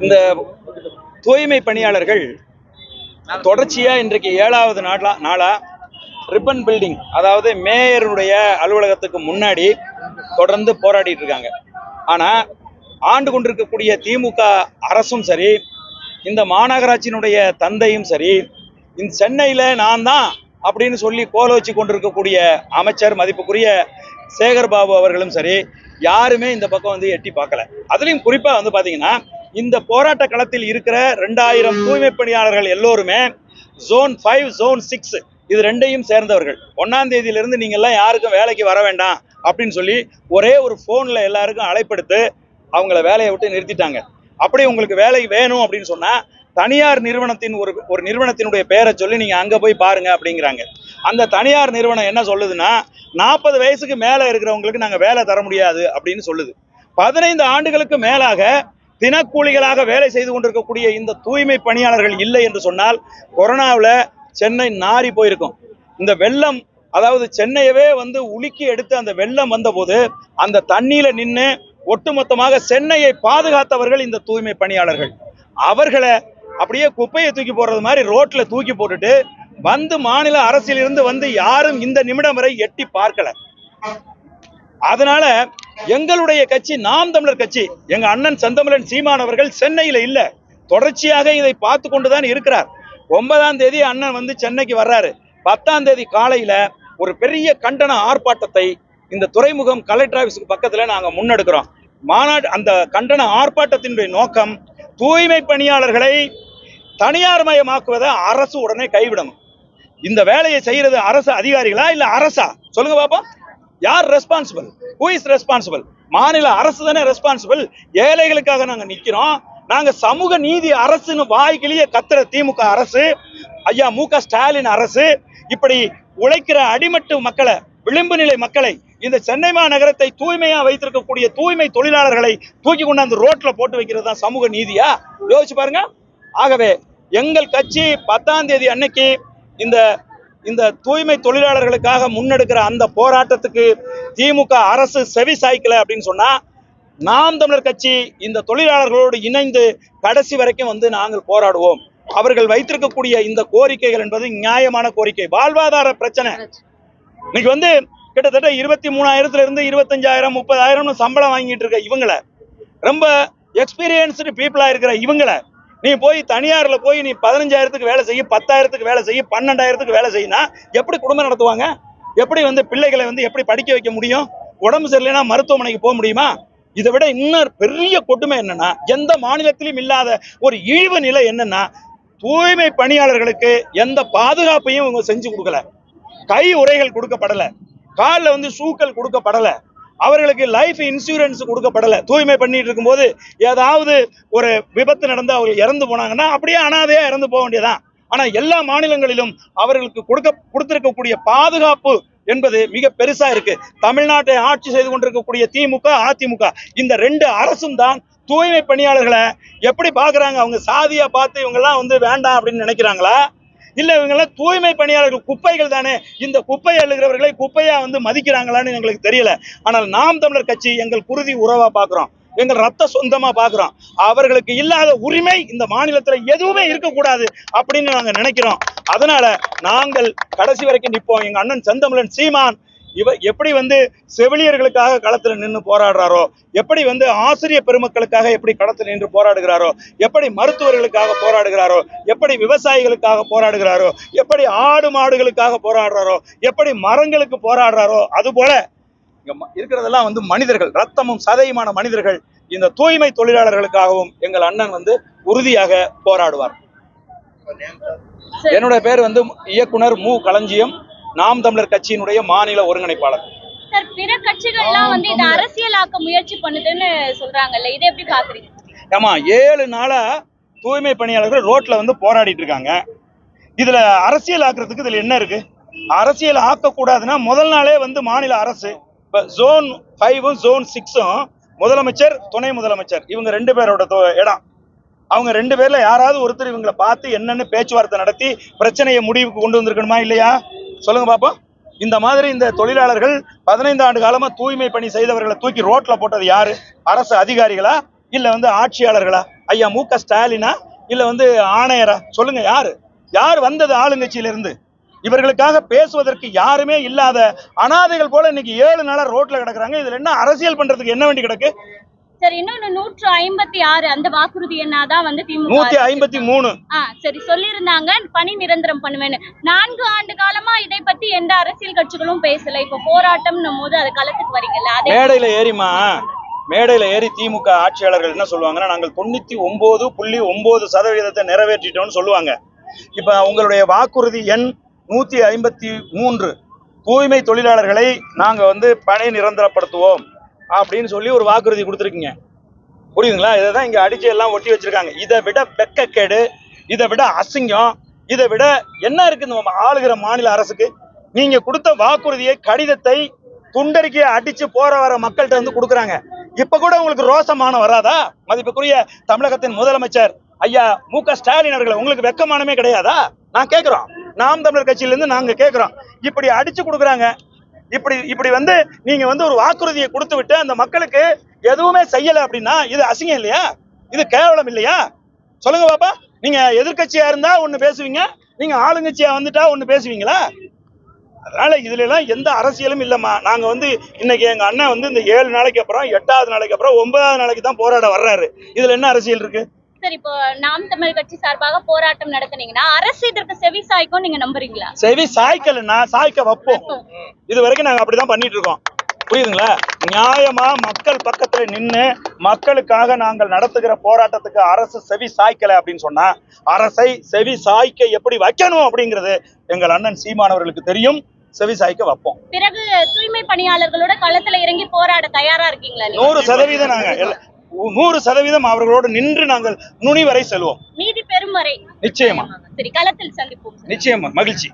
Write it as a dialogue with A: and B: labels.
A: இந்த தூய்மை பணியாளர்கள் தொடர்ச்சியா இன்றைக்கு 7வது நாளா ரிப்பன் பில்டிங், அதாவது மேயருடைய அலுவலகத்துக்கு முன்னாடி தொடர்ந்து போராடிட்டு இருக்காங்க. ஆனா ஆண்டு கொண்டிருக்கக்கூடிய திமுக அரசும் சரி, இந்த மாநகராட்சியினுடைய தந்தையும் சரி, இந்த சென்னையில நான் தான் அப்படின்னு சொல்லி கோல வச்சு கொண்டிருக்கக்கூடிய அமைச்சர் மதிப்புக்குரிய சேகர் பாபு அவர்களும் சரி, யாருமே இந்த பக்கம் வந்து எட்டி பார்க்கல. அதுலயும் குறிப்பா வந்து பாத்தீங்கன்னா, இந்த போராட்ட களத்தில் இருக்கிற 2000 தூய்மை பணியாளர்கள் எல்லோருமே ஜோன் 5 ஜோன் 6 இது ரெண்டையும் சேர்ந்தவர்கள். 1ஆம் தேதியிலிருந்து நீங்க எல்லாம் யாருக்கும் வேலைக்கு வர வேண்டாம் அப்படின்னு சொல்லி ஒரே ஒரு போன்ல எல்லாருக்கும் அழைப்படுத்து அவங்கள வேலையை விட்டு நிறுத்திட்டாங்க. அப்படி உங்களுக்கு வேலை வேணும் அப்படின்னு சொன்னா தனியார் நிறுவனத்தின் ஒரு நிறுவனத்தினுடைய பெயரை சொல்லி நீங்க அங்க போய் பாருங்க அப்படிங்கிறாங்க. அந்த தனியார் நிறுவனம் என்ன சொல்லுதுன்னா, 40 வயசுக்கு மேல இருக்கிறவங்களுக்கு நாங்க வேலை தர முடியாது அப்படின்னு சொல்லுது. 15 ஆண்டுகளுக்கு மேலாக தினக்கூலிகளாக வேலை செய்து கொண்டிருக்கக்கூடிய இந்த தூய்மை பணியாளர்கள் இல்லை என்று சொன்னால் கொரோனாவில் சென்னை நாரி போயிருக்கும். இந்த வெள்ளம், அதாவது சென்னையவே வந்து உலுக்கி எடுத்து அந்த வெள்ளம் வந்த போது அந்த தண்ணியில நின்று ஒட்டுமொத்தமாக சென்னையை பாதுகாத்தவர்கள் இந்த தூய்மை பணியாளர்கள். அவர்களை அப்படியே குப்பையை தூக்கி போடுறது மாதிரி ரோட்ல தூக்கி போட்டுட்டு வந்து மாநில அரசியலிருந்து வந்து யாரும் இந்த நிமிடம் வரை எட்டி பார்க்கல. அதனால எங்களுடைய கட்சி நாம் தமிழர் கட்சி, எங்க அண்ணன் செந்தமிழன் சீமான் அவர்கள் சென்னையில இல்ல, தொடர்ச்சியாக இதை பார்த்து கொண்டுதான் இருக்கிறார். 9ஆம் தேதி அண்ணன் வந்து சென்னைக்கு வர்றாரு. 10ஆம் தேதி காலையில ஒரு பெரிய கண்டன ஆர்ப்பாட்டத்தை இந்த துறைமுகம் கலெக்டர் ஆபீஸுக்கு பக்கத்துல நாங்க முன்னெடுக்கிறோம். மாநாடு அந்த கண்டன ஆர்ப்பாட்டத்தினுடைய நோக்கம் தூய்மை பணியாளர்களை தனியார் மயமாக்குவதை அரசு உடனே கைவிடணும். இந்த வேலையை செய்யறது அரசு அதிகாரிகளா இல்ல அரசா? சொல்லுங்க பாப்போம். யார் ரெஸ்பான்சிபிள்? Who is responsible? மாநில அரசு தானே ரெஸ்பான்சிபிள். ஏழைகளுக்காக நாங்க நிக்கிறோம். நாங்க சமூக நீதி அரசுன்னு வாய்க்கிலேயே கத்துற திமுக அரசு, ஐயா மு.க. ஸ்டாலின் அரசு இப்படி உழைக்கிற அடிமட்டு மக்களை, விளிம்பு நிலை மக்களை, இந்த சென்னை மாநகரத்தை தூய்மையா வைத்திருக்கக்கூடிய தூய்மை தொழிலாளர்களை தூக்கி கொண்டாந்து ரோட்ல போட்டு வைக்கிறது தான் சமூக நீதியா? யோசிச்சு பாருங்க. ஆகவே எங்கள் கட்சி 10ஆம் தேதி அன்னைக்கு இந்த தூய்மை தொழிலாளர்களுக்காக முன்னெடுக்கிற அந்த போராட்டத்துக்கு திமுக அரசு செவி சாய்க்கல அப்படின்னு சொன்னா, நாம் தமிழர் கட்சி இந்த தொழிலாளர்களோடு இணைந்து கடைசி வரைக்கும் வந்து நாங்கள் போராடுவோம். அவர்கள் வைத்திருக்கக்கூடிய இந்த கோரிக்கைகள் என்பது நியாயமான கோரிக்கை. வாழ்வாதார பிரச்சனை. இன்னைக்கு வந்து கிட்டத்தட்ட 23,000 இருந்து 25,000 30,000 சம்பளம் வாங்கிட்டு இருக்க இவங்களை, ரொம்ப எக்ஸ்பீரியன்ஸ்டு பீப்புளா இருக்கிற இவங்களை நீ போய் தனியார்ல போய் நீ 15,000க்கு வேலை செய்ய, 10,000க்கு வேலை செய்ய, 12,000க்கு வேலை செய்யினா எப்படி குடும்பம் நடத்துவாங்க? எப்படி வந்து பிள்ளைகளை வந்து எப்படி படிக்க வைக்க முடியும்? உடம்பு சரியில்லைன்னா மருத்துவமனைக்கு போக முடியுமா? இதை விட இன்னொரு பெரிய கொடுமை என்னன்னா, எந்த மாநிலத்திலும் இல்லாத ஒரு இழிவு நிலை என்னன்னா, தூய்மை பணியாளர்களுக்கு எந்த பாதுகாப்பையும் இவங்க செஞ்சு கொடுக்கல. கை உரைகள் கொடுக்கப்படல, காலில் வந்து ஷூக்கள் கொடுக்கப்படல, அவர்களுக்கு லைஃப் இன்சூரன்ஸ் கொடுக்கப்படல. தூய்மை பண்ணிட்டு இருக்கும்போது ஏதாவது ஒரு விபத்து நடந்து அவங்க இறந்து போனாங்கன்னா அப்படியே அனாதையா இறந்து போக வேண்டியதான். ஆனா எல்லா மாநிலங்களிலும் அவர்களுக்கு கொடுத்திருக்கக்கூடிய பாதுகாப்பு என்பது மிக பெருசா இருக்கு. தமிழ்நாட்டை ஆட்சி செய்து கொண்டிருக்கக்கூடிய திமுக அதிமுக இந்த 2 அரசும் தான் தூய்மை பணியாளர்களை எப்படி பாக்குறாங்க? அவங்க சாதியா பார்த்து இவங்க எல்லாம் வந்து வேண்டாம் அப்படின்னு நினைக்கிறாங்களா? இல்ல இவங்க தூய்மை பணியாளர்கள் குப்பைகள் தானே, இந்த குப்பை அள்ளுகிறவர்களை குப்பையா வந்து மதிக்கிறாங்களான்னு எங்களுக்கு தெரியல. ஆனால் நாம் தமிழர் கட்சி எங்கள் குருதி உறவா பாக்குறோம், எங்கள் ரத்த சொந்தமா பாக்குறோம். அவர்களுக்கு இல்லாத உரிமை இந்த மாநிலத்துல எதுவுமே இருக்கக்கூடாது அப்படின்னு நாங்க நினைக்கிறோம். அதனால நாங்கள் கடைசி வரைக்கும் நிற்போம். எங்க அண்ணன் செந்தமிழன் சீமான் எப்படி வந்து செவிலியர்களுக்காக களத்துல நின்று போராடுறாரோ, எப்படி வந்து ஆசிரியர் பெருமக்களுக்காக எப்படி களத்தில் நின்று போராடுகிறாரோ, எப்படி மருத்துவர்களுக்காக போராடுகிறாரோ, எப்படி விவசாயிகளுக்காக போராடுகிறாரோ, எப்படி ஆடு மாடுகளுக்காக போராடுறாரோ, எப்படி மரங்களுக்கு போராடுறாரோ, அது போல இருக்கிறதெல்லாம் வந்து மனிதர்கள், ரத்தமும் சதையுமான மனிதர்கள். இந்த தூய்மை தொழிலாளர்களுக்காகவும் எங்கள் அண்ணன் வந்து உறுதியாக போராடுவார். என்னுடைய பேர் வந்து இயக்குனர் மு. களஞ்சியம், நாம் தமிழர் கட்சியினுடைய மாநில ஒருங்கிணைப்பாளர்.
B: சார், பிற கட்சிகள்லாம் வந்து இதை அரசியலாக்க முயற்சி பண்ணுதுன்னு சொல்றாங்கல்ல, இதை எப்படி பாக்குறீங்க?
A: ஆமா, 7 நாளா தூய்மை பணியாளர்கள் ரோட்ல வந்து போராடிட்டு இருக்காங்க. இதுல அரசியல் ஆக்குறதுக்கு இதுல என்ன இருக்கு? அரசியல் ஆக்க கூடாதுன்னா முதல் நாளே வந்து மாநில அரசு இப்ப ஜோன் 5 ஜோன் 6 முதலமைச்சர் துணை முதலமைச்சர் இவங்க 2 பேரோட இடம். அவங்க 2 பேர்ல யாராவது ஒருத்தர் இவங்களை பார்த்து என்னன்னு பேச்சுவார்த்தை நடத்தி பிரச்சனையை முடிவுக்கு கொண்டு வந்திருக்கணுமா இல்லையா? சொல்லுங்க பாப்போம். இந்த மாதிரி இந்த தொழிலாளர்கள் 15 ஆண்டு காலமா தூய்மை பணி செய்தவர்களை தூக்கி ரோட்ல போட்டது யாரு? அரசு அதிகாரிகளா இல்ல வந்து ஆட்சியாளர்களா? ஐயா மு.க. ஸ்டாலினா? இல்ல வந்து ஆணையரா? சொல்லுங்க, யார் வந்தது ஆளுங்கட்சியில இருந்து? இவர்களுக்காக பேசுவதற்கு யாருமே இல்லாத அனாதைகள் போல இன்னைக்கு 7 நாளா ரோட்ல கிடக்குறாங்க. இதுல என்ன அரசியல் பண்றதுக்கு என்ன வேண்டி கிடக்கு?
B: சரி, இன்னொன்னு 156 அந்த வாக்குறுதி என்னாதான் வந்து திமுக
A: 153.
B: சரி சொல்லியிருந்தாங்க பணி நிரந்தரம் பண்ணுவேன்னு. 4 ஆண்டு காலமா இதை பத்தி எந்த அரசியல் கட்சிகளும் பேசல. இப்ப போராட்டம்னும் போது அது களத்துக்கு வரீங்கல்ல,
A: மேடையில ஏறி திமுக ஆட்சியாளர்கள் என்ன சொல்லுவாங்கன்னா, நாங்கள் 99.9% நிறைவேற்றிட்டோம்னு சொல்லுவாங்க. இப்ப உங்களுடைய வாக்குறுதி எண் 153, தூய்மை தொழிலாளர்களை நாங்க வந்து பணி நிரந்தரப்படுத்துவோம் அப்படின்னு சொல்லி ஒரு வாக்குறுதி கொடுத்துருக்கீங்க. புரியுதுங்களா? இதைதான் இங்க அடிச்சு எல்லாம் ஒட்டி வச்சிருக்காங்க. இதை விட வெக்கக்கேடு, இதை விட அசிங்கம், இதை விட என்ன இருக்கு இந்த ஆளுகிற மாநில அரசுக்கு? நீங்க கொடுத்த வாக்குறுதியை, கடிதத்தை துண்டறிக்கையை அடிச்சு போற வர மக்கள்கிட்ட வந்து கொடுக்குறாங்க. இப்ப கூட உங்களுக்கு ரோசமான வராதா? மதிப்புக்குரிய தமிழகத்தின் முதலமைச்சர் ஐயா மு.க. ஸ்டாலின் அவர்கள், உங்களுக்கு வெக்கமானமே கிடையாதா? நான் கேட்கிறோம், நாம் தமிழர் கட்சியில இருந்து நாங்க கேட்கிறோம். இப்படி அடிச்சு கொடுக்குறாங்க. இப்படி வந்து நீங்க வந்து ஒரு வாக்குறுதியை கொடுத்து விட்டு அந்த மக்களுக்கு எதுவுமே செய்யல அப்படின்னா இது அசிங்கம் இல்லையா? இது கேவலம் இல்லையா? சொல்லுங்க பாப்பா. நீங்க எதிர்கட்சியா இருந்தா ஒண்ணு பேசுவீங்க, நீங்க ஆளுங்கட்சியா வந்துட்டா ஒண்ணு பேசுவீங்களா? அதனால இதுல எல்லாம் எந்த அரசியலும் இல்லம்மா. நாங்க வந்து இன்னைக்கு எங்க அண்ணன் வந்து இந்த 7 நாளைக்கு அப்புறம் 8வது நாளைக்கு அப்புறம் 9வது நாளைக்கு தான் போராட வர்றாரு. இதுல என்ன அரசியல் இருக்கு?
B: சரி, இப்போ நாம் தமிழ் கட்சி சார்பாக போராட்டம் நடத்துனீங்கன்னா அரசு இதற்கு செவி சாய்க்கும் நீங்க நம்புறீங்களா?
A: செவி சாய்க்கலன்னா சாய்க்க வைப்போம். இது வரைக்கும் நாங்க அப்படிதான் பண்ணிட்டு இருக்கோம். புரியுதுங்களா? நியாயமா மக்கள் பக்கத்துல நின்று மக்களுக்காக நாங்கள் நடத்துகிற போராட்டத்துக்கு அரசு செவி சாய்க்கல அப்படின்னு சொன்னா அரசை செவி சாய்க்க எப்படி வைக்கணும் அப்படிங்கிறது எங்கள் அண்ணன் சீமானவர்களுக்கு தெரியும். செவி சாய்க்க வைப்போம்.
B: பிறகு தூய்மை பணியாளர்களோட களத்துல இறங்கி போராட தயாரா இருக்கீங்களா?
A: 100% நாங்க 100% அவர்களோடு நின்று நாங்கள் நுனி வரை செல்வோம்.
B: நீதி பெறும் வரை.
A: நிச்சயமா.
B: சரி, களத்தில் சந்திப்போம்.
A: நிச்சயமா. மகிழ்ச்சி.